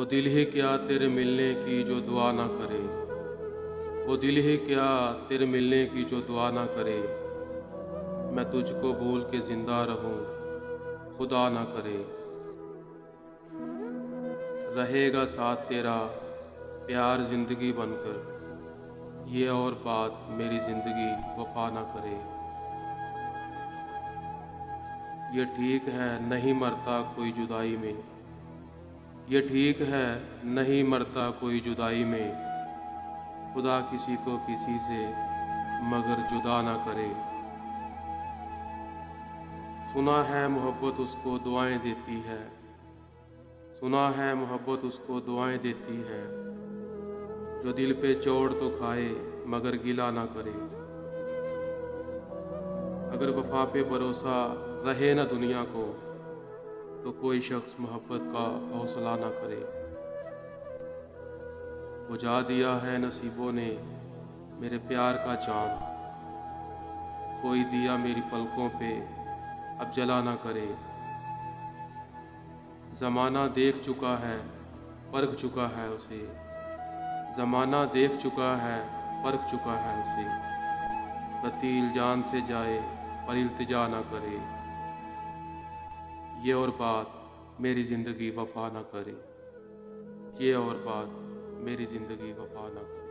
वो दिल ही क्या तेरे मिलने की जो दुआ ना करे। वो दिल ही क्या तेरे मिलने की जो दुआ ना करे। मैं तुझको भूल के जिंदा रहूं, खुदा ना करे। रहेगा साथ तेरा प्यार जिंदगी बनकर, ये और बात मेरी जिंदगी वफा ना करे। ये ठीक है नहीं मरता कोई जुदाई में, ये ठीक है नहीं मरता कोई जुदाई में। खुदा किसी को किसी से मगर जुदा ना करे। सुना है मोहब्बत उसको दुआएं देती है, सुना है मोहब्बत उसको दुआएं देती है। जो दिल पे चोट तो खाए मगर गिला ना करे। अगर वफा पे भरोसा रहे ना दुनिया को, तो कोई शख्स मोहब्बत का हौसला ना करे। बुझा दिया है नसीबों ने मेरे प्यार का चांद, कोई दिया मेरी पलकों पे अब जला ना करे। ज़माना देख चुका है परख चुका है उसे, ज़माना देख चुका है परख चुका है उसे। कतील जान से जाए पर इल्तिजा ना करे। ये और बात मेरी ज़िंदगी वफा ना करे। ये और बात मेरी ज़िंदगी वफा ना करे।